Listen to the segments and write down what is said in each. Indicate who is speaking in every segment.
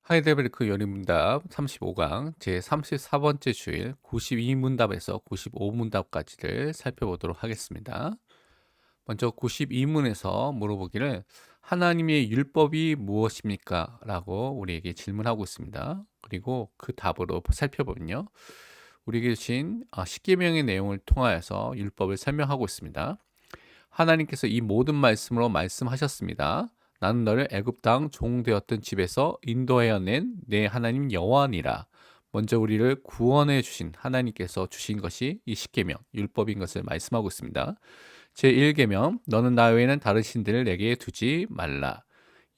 Speaker 1: 하이델베르크 요리문답 35강 제34번째 주일 92문답에서 95문답까지를 살펴보도록 하겠습니다. 먼저 92문에서 물어보기를 하나님의 율법이 무엇입니까? 라고 우리에게 질문하고 있습니다. 그리고 그 답으로 살펴보면요. 우리에게 주신 10계명의 내용을 통하여서 율법을 설명하고 있습니다. 하나님께서 이 모든 말씀으로 말씀하셨습니다. 나는 너를 애굽 땅 종 되었던 집에서 인도하여 낸 내 하나님 여호와니라. 먼저 우리를 구원해 주신 하나님께서 주신 것이 이 십계명 율법인 것을 말씀하고 있습니다. 제1계명 너는 나 외에는 다른 신들을 내게 두지 말라.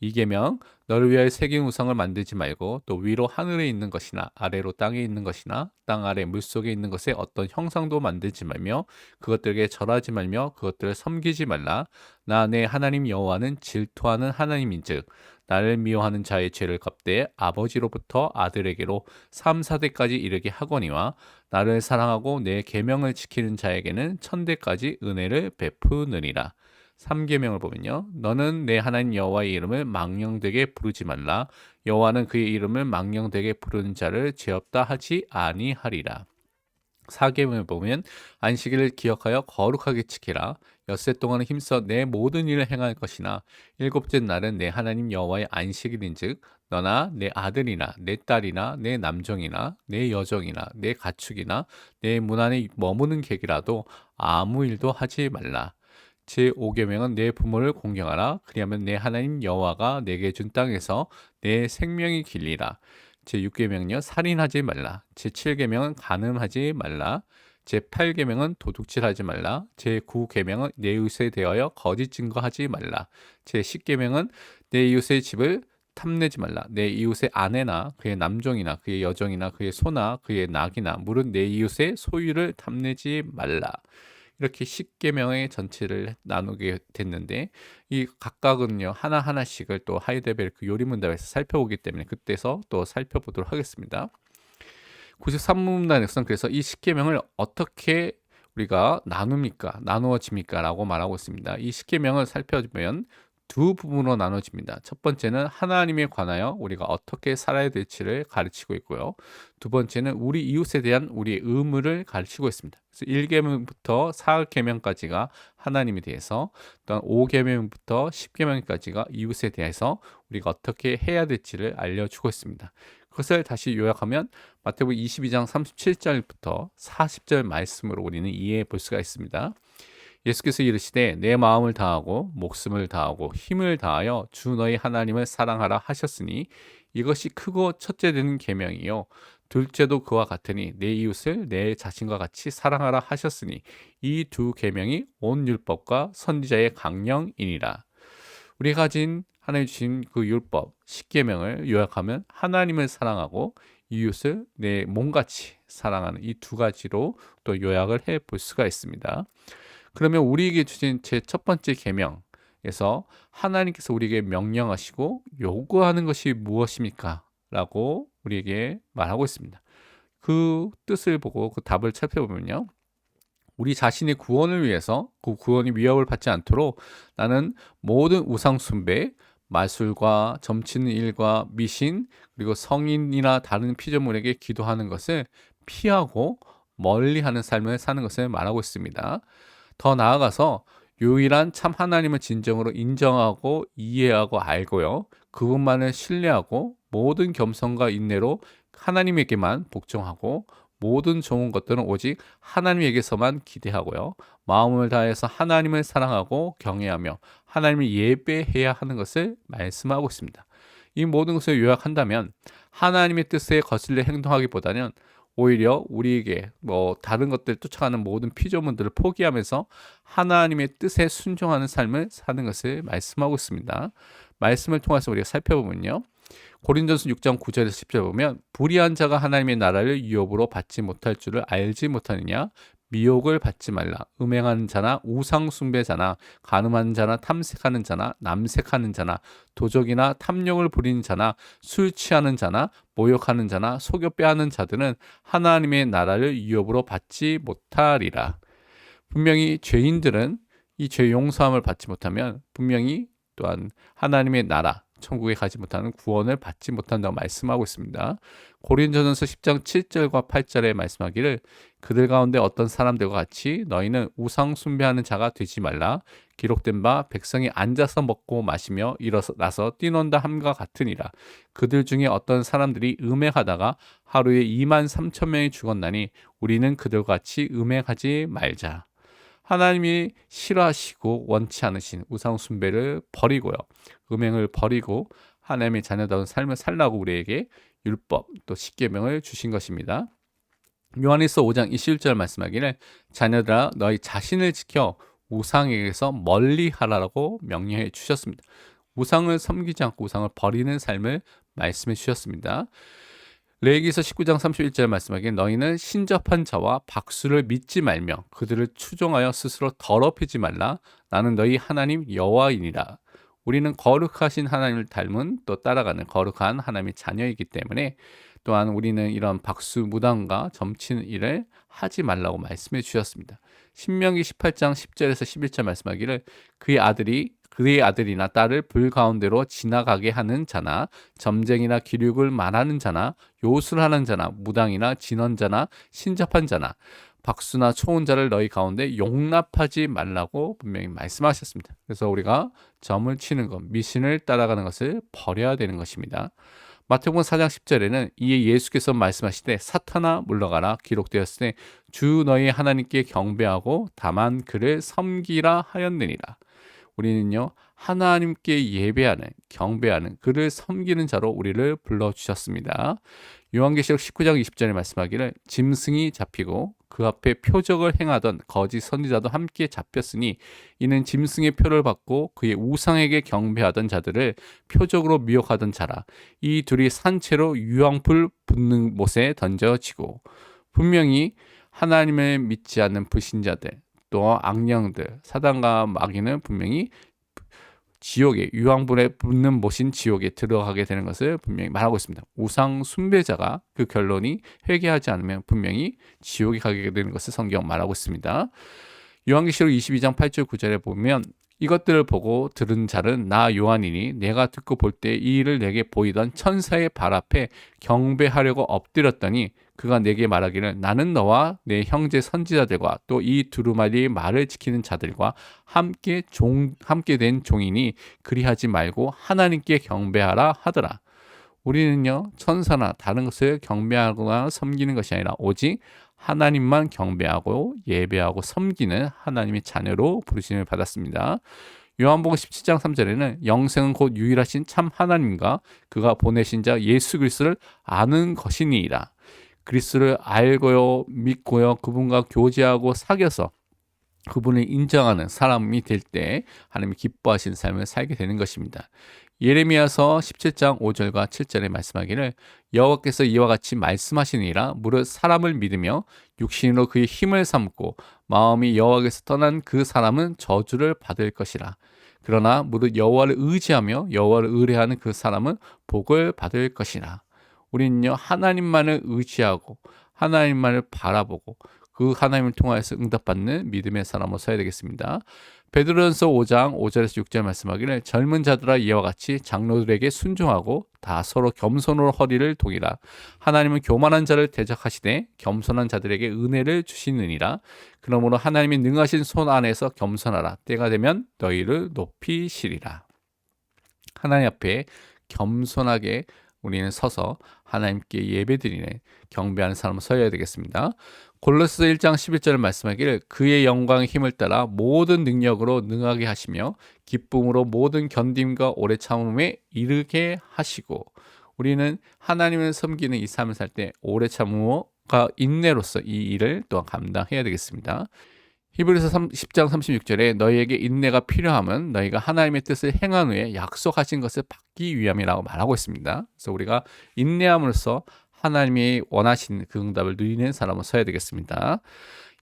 Speaker 1: 2계명 너를 위하여 새긴 우상을 만들지 말고 또 위로 하늘에 있는 것이나 아래로 땅에 있는 것이나 땅 아래 물속에 있는 것에 어떤 형상도 만들지 말며 그것들에게 절하지 말며 그것들을 섬기지 말라. 나 내 하나님 여호와는 질투하는 하나님인즉 나를 미워하는 자의 죄를 갚되 아버지로부터 아들에게로 3, 4대까지 이르게 하거니와 나를 사랑하고 내 계명을 지키는 자에게는 천대까지 은혜를 베푸느니라. 3계명을 보면요. 너는 내 하나님 여호와의 이름을 망령되게 부르지 말라. 여호와는 그의 이름을 망령되게 부르는 자를 죄 없다 하지 아니하리라. 4계명을 보면 안식일을 기억하여 거룩하게 지키라. 엿새 동안은 힘써 내 모든 일을 행할 것이나 일곱째 날은 내 하나님 여호와의 안식일인즉 너나 내 아들이나 내 딸이나 내 남종이나 내 여종이나 내 가축이나 내 문 안에 머무는 객이라도 아무 일도 하지 말라. 제5계명은 내 부모를 공경하라. 그리하면 내 하나님 여호와가 내게 준 땅에서 내 생명이 길리라. 제6계명은요. 살인하지 말라. 제7계명은 간음하지 말라. 제8계명은 도둑질하지 말라. 제9계명은 내 이웃에 대하여 거짓 증거하지 말라. 제10계명은 내 이웃의 집을 탐내지 말라. 내 이웃의 아내나 그의 남종이나 그의 여종이나 그의 소나 그의 낙이나 물은 내 이웃의 소유를 탐내지 말라. 이렇게 10계명의 전체를 나누게 됐는데 이 각각은요 하나하나씩을 또 하이델베르크 요리문답에서 살펴보기 때문에 그때서 또 살펴보도록 하겠습니다. 93문답에서는 그래서 이 10계명을 어떻게 우리가 나누어집니까? 라고 말하고 있습니다. 이 10계명을 살펴보면 두 부분으로 나눠집니다. 첫 번째는 하나님에 관하여 우리가 어떻게 살아야 될지를 가르치고 있고요. 두 번째는 우리 이웃에 대한 우리의 의무를 가르치고 있습니다. 그래서 1계명부터 4계명까지가 하나님에 대해서, 또한 5계명부터 10계명까지가 이웃에 대해서 우리가 어떻게 해야 될지를 알려주고 있습니다. 그것을 다시 요약하면 마태복음 22장 37절부터 40절 말씀으로 우리는 이해해 볼 수가 있습니다. 예수께서 이르시되 내 마음을 다하고 목숨을 다하고 힘을 다하여 주 너희 하나님을 사랑하라 하셨으니 이것이 크고 첫째 되는 계명이요 둘째도 그와 같으니 내 이웃을 내 자신과 같이 사랑하라 하셨으니 이 두 계명이 온 율법과 선지자의 강령이니라. 우리가 가진 하나님 주신 그 율법 10계명을 요약하면 하나님을 사랑하고 이웃을 내 몸같이 사랑하는 이 두 가지로 또 요약을 해 볼 수가 있습니다. 그러면 우리에게 주신 제 첫 번째 계명에서 하나님께서 우리에게 명령하시고 요구하는 것이 무엇입니까? 라고 우리에게 말하고 있습니다. 그 뜻을 보고 그 답을 살펴보면요. 우리 자신의 구원을 위해서 그 구원이 위협을 받지 않도록 나는 모든 우상 숭배, 마술과 점치는 일과 미신, 그리고 성인이나 다른 피조물에게 기도하는 것을 피하고 멀리하는 삶을 사는 것을 말하고 있습니다. 더 나아가서 유일한 참 하나님을 진정으로 인정하고 이해하고 알고요. 그분만을 신뢰하고 모든 겸손과 인내로 하나님에게만 복종하고 모든 좋은 것들은 오직 하나님에게서만 기대하고요. 마음을 다해서 하나님을 사랑하고 경외하며 하나님을 예배해야 하는 것을 말씀하고 있습니다. 이 모든 것을 요약한다면 하나님의 뜻에 거슬려 행동하기보다는 오히려 우리에게 다른 것들 쫓아가는 모든 피조물들을 포기하면서 하나님의 뜻에 순종하는 삶을 사는 것을 말씀하고 있습니다. 말씀을 통해서 우리가 살펴보면요. 고린도전서 6장 9절에서 10절 보면 불의한 자가 하나님의 나라를 유업으로 받지 못할 줄을 알지 못하느냐 미혹을 받지 말라. 음행하는 자나 우상 숭배자나 간음하는 자나 탐색하는 자나 남색하는 자나 도적이나 탐욕을 부리는 자나 술 취하는 자나 모욕하는 자나 속여 빼앗는 자들은 하나님의 나라를 유업으로 받지 못하리라. 분명히 죄인들은 이 죄 용서함을 받지 못하면 분명히 또한 하나님의 나라, 천국에 가지 못하는 구원을 받지 못한다고 말씀하고 있습니다. 고린도전서 10장 7절과 8절에 말씀하기를 그들 가운데 어떤 사람들과 같이 너희는 우상 숭배하는 자가 되지 말라. 기록된 바 백성이 앉아서 먹고 마시며 일어나서 뛰논다 함과 같으니라. 그들 중에 어떤 사람들이 음행하다가 하루에 2만 3천 명이 죽었나니 우리는 그들과 같이 음행하지 말자. 하나님이 싫어하시고 원치 않으신 우상 숭배를 버리고요. 음행을 버리고 하나님의 자녀다운 삶을 살라고 우리에게 율법 또 십계명을 주신 것입니다. 요한일서 5장 21절 말씀하기를 자녀들아 너희 자신을 지켜 우상에게서 멀리 하라고 명령해 주셨습니다. 우상을 섬기지 않고 우상을 버리는 삶을 말씀해 주셨습니다. 레위기서 19장 31절 말씀하기에 너희는 신접한 자와 박수를 믿지 말며 그들을 추종하여 스스로 더럽히지 말라. 나는 너희 하나님 여호와이니라. 우리는 거룩하신 하나님을 닮은 또 따라가는 거룩한 하나님의 자녀이기 때문에 또한 우리는 이런 박수 무당과 점치는 일을 하지 말라고 말씀해 주셨습니다. 신명기 18장 10절에서 11절 말씀하기를 그의 아들이나 딸을 불 가운데로 지나가게 하는 자나 점쟁이나 기륙을 말하는 자나 요술하는 자나 무당이나 진언자나 신접한 자나 박수나 초혼자를 너희 가운데 용납하지 말라고 분명히 말씀하셨습니다. 그래서 우리가 점을 치는 것, 미신을 따라가는 것을 버려야 되는 것입니다. 마태복음 4장 10절에는 이에 예수께서 말씀하시되 사탄아 물러가라 기록되었으니 주 너희 하나님께 경배하고 다만 그를 섬기라 하였느니라. 우리는요 하나님께 예배하는 경배하는 그를 섬기는 자로 우리를 불러주셨습니다. 요한계시록 19장 20절에 말씀하기를 짐승이 잡히고 그 앞에 표적을 행하던 거짓 선지자도 함께 잡혔으니 이는 짐승의 표를 받고 그의 우상에게 경배하던 자들을 표적으로 미혹하던 자라. 이 둘이 산채로 유황불 붙는 못에 던져지고 분명히 하나님을 믿지 않는 불신자들 또 악령들 사단과 마귀는 분명히 지옥에 유황불에 붙는 못인 지옥에 들어가게 되는 것을 분명히 말하고 있습니다. 우상 숭배자가 그 결론이 회개하지 않으면 분명히 지옥에 가게 되는 것을 성경 말하고 있습니다. 요한계시록 22장 8절 9절에 보면 이것들을 보고 들은 자는 나 요한이니 내가 듣고 볼 때 이 일을 내게 보이던 천사의 발 앞에 경배하려고 엎드렸더니 그가 내게 말하기를 나는 너와 내 형제 선지자들과 또 이 두루마리의 말을 지키는 자들과 함께 된 종이니 그리하지 말고 하나님께 경배하라 하더라. 우리는요 천사나 다른 것을 경배하거나 섬기는 것이 아니라 오직 하나님만 경배하고 예배하고 섬기는 하나님의 자녀로 부르심을 받았습니다. 요한복음 17장 3절에는 영생은 곧 유일하신 참 하나님과 그가 보내신 자 예수 그리스도를 아는 것이니이다. 그리스도를 알고요 믿고요 그분과 교제하고 사귀어서 그분을 인정하는 사람이 될 때 하나님이 기뻐하시는 삶을 살게 되는 것입니다. 예레미야서 17장 5절과 7절에 말씀하기를 여호와께서 이와 같이 말씀하시니라 무릇 사람을 믿으며 육신으로 그의 힘을 삼고 마음이 여호와께서 떠난 그 사람은 저주를 받을 것이라. 그러나 무릇 여호와를 의지하며 여호와를 의뢰하는 그 사람은 복을 받을 것이라. 우리는요 하나님만을 의지하고 하나님만을 바라보고 그 하나님을 통하여서 응답받는 믿음의 사람으로 서야 되겠습니다. 베드로전서 5장 5절에서 6절 말씀하기를 젊은 자들아 이와 같이 장로들에게 순종하고 다 서로 겸손으로 허리를 동이라. 하나님은 교만한 자를 대적하시되 겸손한 자들에게 은혜를 주시느니라. 그러므로 하나님이 능하신 손 안에서 겸손하라. 때가 되면 너희를 높이시리라. 하나님 앞에 겸손하게 우리는 서서 하나님께 예배드리는 경배하는 사람으로 서야 되겠습니다. 골로새 1장 11절을 말씀하기를 그의 영광의 힘을 따라 모든 능력으로 능하게 하시며 기쁨으로 모든 견딤과 오래 참음에 이르게 하시고 우리는 하나님을 섬기는 이 삶을 살 때 오래 참음과 인내로서 이 일을 또한 감당해야 되겠습니다. 히브리서 10장 36절에 너희에게 인내가 필요하면 너희가 하나님의 뜻을 행한 후에 약속하신 것을 받기 위함이라고 말하고 있습니다. 그래서 우리가 인내함으로써 하나님이 원하시는 그 응답을 누리는 사람으로 서야 되겠습니다.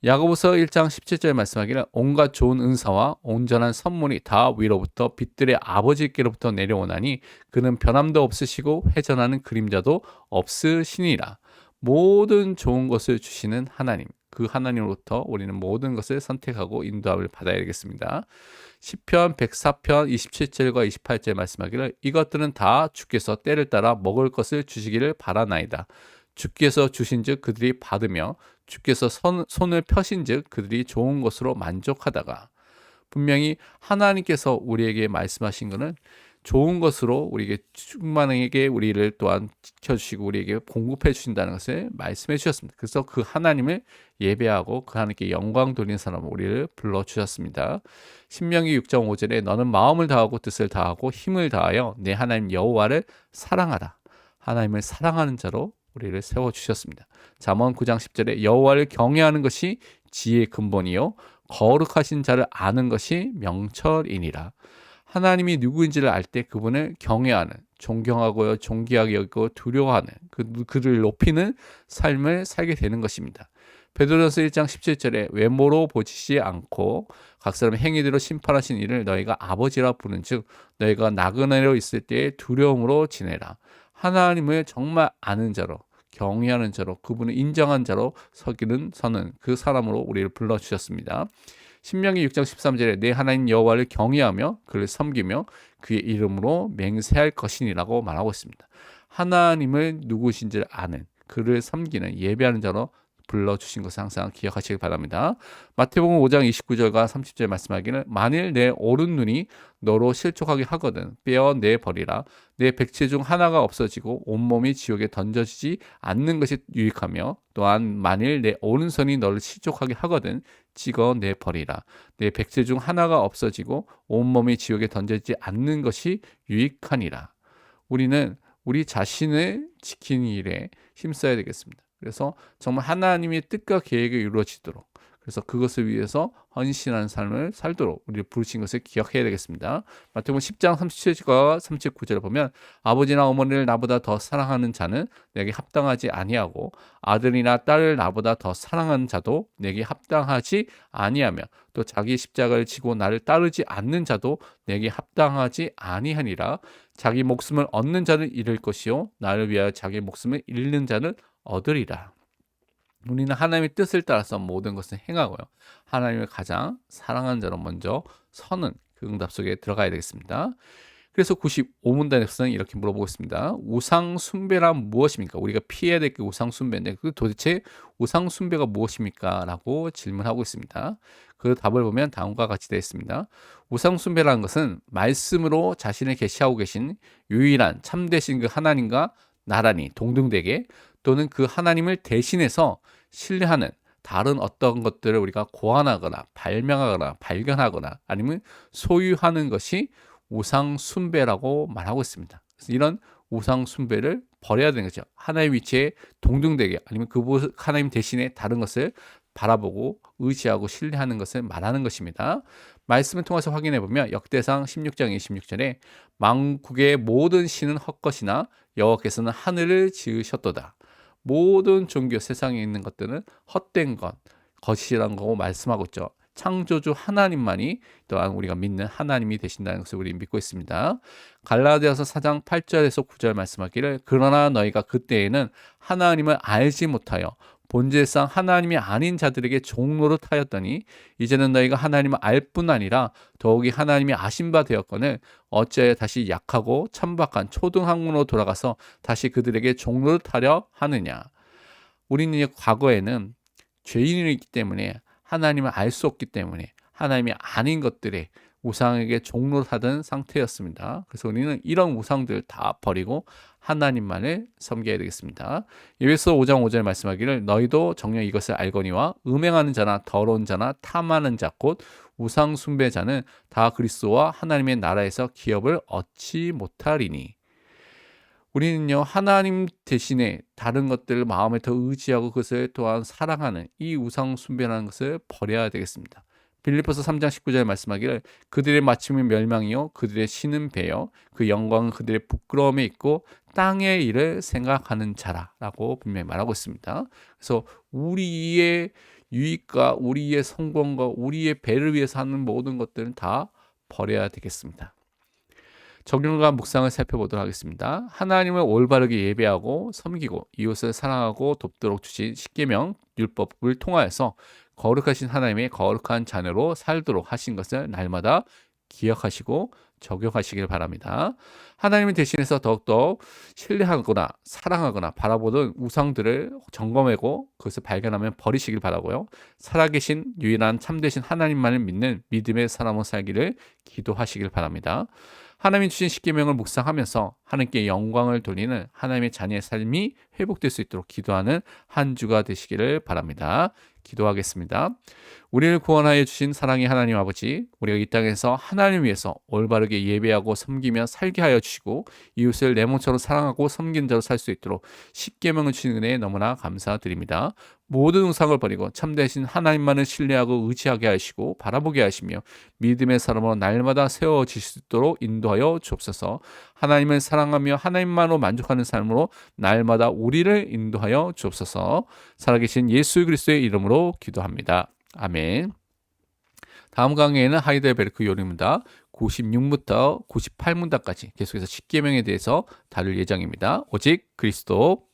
Speaker 1: 야고보서 1장 17절에 말씀하기를 온갖 좋은 은사와 온전한 선물이 다 위로부터 빛들의 아버지께로부터 내려오나니 그는 변함도 없으시고 회전하는 그림자도 없으시니라. 모든 좋은 것을 주시는 하나님 그 하나님으로부터 우리는 모든 것을 선택하고 인도함을 받아야 되겠습니다. 시편 104편 27절과 28절 말씀하기를 이것들은 다 주께서 때를 따라 먹을 것을 주시기를 바라나이다. 주께서 주신즉 그들이 받으며 주께서 손을 펴신즉 그들이 좋은 것으로 만족하다가 분명히 하나님께서 우리에게 말씀하신 것은 좋은 것으로 우리에게 충만하게 우리를 또한 지켜주시고 우리에게 공급해 주신다는 것을 말씀해 주셨습니다. 그래서 그 하나님을 예배하고 그 하나님께 영광 돌리는 사람으로 우리를 불러주셨습니다. 신명기 6장 5절에 너는 마음을 다하고 뜻을 다하고 힘을 다하여 내 하나님 여호와를 사랑하라. 하나님을 사랑하는 자로 우리를 세워주셨습니다. 잠언 9장 10절에 여호와를 경외하는 것이 지혜의 근본이요 거룩하신 자를 아는 것이 명철이니라. 하나님이 누구인지를 알 때 그분을 경외하는, 존경하고요, 존귀하게 여기고 두려워하는, 그를 높이는 삶을 살게 되는 것입니다. 베드로전서 1장 17절에 외모로 보시지 않고 각 사람의 행위대로 심판하신 이를 너희가 아버지라 부른즉 너희가 나그네로 있을 때에 두려움으로 지내라. 하나님을 정말 아는 자로, 경외하는 자로, 그분을 인정한 자로 서는 그 사람으로 우리를 불러주셨습니다. 신명기 6장 13절에 내 하나님 여호와를 경외하며 그를 섬기며 그의 이름으로 맹세할 것이니라고 말하고 있습니다. 하나님을 누구신지를 아는, 그를 섬기는, 예배하는 자로 불러주신 것을 항상 기억하시길 바랍니다. 마태복음 5장 29절과 30절 말씀하기는 만일 내 오른 눈이 너로 실족하게 하거든 빼어내버리라. 내 백체 중 하나가 없어지고 온몸이 지옥에 던져지지 않는 것이 유익하며 또한 만일 내 오른손이 너를 실족하게 하거든 찍어내버리라. 내 백체 중 하나가 없어지고 온몸이 지옥에 던져지지 않는 것이 유익하니라. 우리는 우리 자신을 지키는 일에 힘써야 되겠습니다. 그래서 정말 하나님의 뜻과 계획이 이루어지도록 그래서 그것을 위해서 헌신하는 삶을 살도록 우리를 부르신 것을 기억해야 되겠습니다. 마태복음 10장 37절과 39절을 보면 아버지나 어머니를 나보다 더 사랑하는 자는 내게 합당하지 아니하고 아들이나 딸을 나보다 더 사랑하는 자도 내게 합당하지 아니하며 또 자기 십자가를 지고 나를 따르지 않는 자도 내게 합당하지 아니하니라. 자기 목숨을 얻는 자는 잃을 것이요 나를 위하여 자기 목숨을 잃는 자는 얻으리라. 우리는 하나님의 뜻을 따라서 모든 것을 행하고요. 하나님을 가장 사랑하는 자로 먼저 서는 그 응답 속에 들어가야 되겠습니다. 그래서 95문단에서는 이렇게 물어보고 있습니다. 우상 숭배란 무엇입니까? 우리가 피해야 될 그 우상 숭배인데 그 도대체 우상 숭배가 무엇입니까? 라고 질문하고 있습니다. 그 답을 보면 다음과 같이 되어 있습니다. 우상 숭배라는 것은 말씀으로 자신을 계시하고 계신 유일한 참되신 그 하나님과 나란히 동등되게 또는 그 하나님을 대신해서 신뢰하는 다른 어떤 것들을 우리가 고안하거나 발명하거나 발견하거나 아니면 소유하는 것이 우상 숭배라고 말하고 있습니다. 그래서 이런 우상 숭배를 버려야 되는 거죠. 하나님 위치에 동등되게 아니면 그 하나님 대신에 다른 것을 바라보고 의지하고 신뢰하는 것을 말하는 것입니다. 말씀을 통해서 확인해 보면 역대상 16장 26절에 만국의 모든 신은 헛것이나 여호와께서는 하늘을 지으셨도다. 모든 종교 세상에 있는 것들은 헛된 것, 것이라는 거고 말씀하고 있죠. 창조주 하나님만이 또한 우리가 믿는 하나님이 되신다는 것을 우리 믿고 있습니다. 갈라디아서 4장 8절에서 9절 말씀하기를 그러나 너희가 그때에는 하나님을 알지 못하여 본질상 하나님이 아닌 자들에게 종노릇 하였더니 이제는 너희가 하나님을 알 뿐 아니라 더욱이 하나님이 아신 바 되었거늘 어찌하여 다시 약하고 천박한 초등학문으로 돌아가서 다시 그들에게 종노릇 하려 하느냐. 우리는 과거에는 죄인이기 때문에 하나님을 알 수 없기 때문에 하나님이 아닌 것들에 우상에게 종노릇하던 상태였습니다. 그래서 우리는 이런 우상들을 다 버리고 하나님만을 섬겨야 되겠습니다. 에베소 5장 5절 말씀하기를 너희도 정녕 이것을 알거니와 음행하는 자나 더러운 자나 탐하는 자 곧 우상 숭배자는 다 그리스도와 하나님의 나라에서 기업을 얻지 못하리니. 우리는요 하나님 대신에 다른 것들을 마음에 더 의지하고 그것을 또한 사랑하는 이 우상 숭배라는 것을 버려야 되겠습니다. 빌립보서 3장 19절 말씀하기를 그들의 마침은 멸망이요 그들의 신은 배요 그 영광은 그들의 부끄러움에 있고 땅의 일을 생각하는 자라라고 분명히 말하고 있습니다. 그래서 우리의 유익과 우리의 성공과 우리의 배를 위해서 하는 모든 것들은 다 버려야 되겠습니다. 적용과 묵상을 살펴보도록 하겠습니다. 하나님을 올바르게 예배하고 섬기고 이웃을 사랑하고 돕도록 주신 십계명 율법을 통하여서 거룩하신 하나님의 거룩한 자녀로 살도록 하신 것을 날마다 기억하시고 적용하시길 바랍니다. 하나님을 대신해서 더욱더 신뢰하거나 사랑하거나 바라보던 우상들을 점검하고 그것을 발견하면 버리시길 바라고요. 살아계신 유일한 참되신 하나님만을 믿는 믿음의 사람으로 살기를 기도하시길 바랍니다. 하나님이 주신 십계명을 묵상하면서 하나님께 영광을 돌리는 하나님의 자녀의 삶이 회복될 수 있도록 기도하는 한 주가 되시기를 바랍니다. 기도하겠습니다. 우리를 구원하여 주신 사랑의 하나님 아버지, 우리가 이 땅에서 하나님 위해서 올바르게 예배하고 섬기며 살게 하여 주시고 이웃을 내 몸처럼 사랑하고 섬기는 자로 살 수 있도록 십계명을 주신 은혜에 너무나 감사드립니다. 모든 우상을 버리고 참되신 하나님만을 신뢰하고 의지하게 하시고 바라보게 하시며 믿음의 사람으로 날마다 세워질 수 있도록 인도하여 주옵소서. 하나님을 사랑하며 하나님만으로 만족하는 삶으로 날마다 우리를 인도하여 주옵소서. 살아계신 예수 그리스도의 이름으로 기도합니다. 아멘. 다음 강의에는 하이델베르크 요리입니다. 96부터 98문답까지 계속해서 십계명에 대해서 다룰 예정입니다. 오직 그리스도.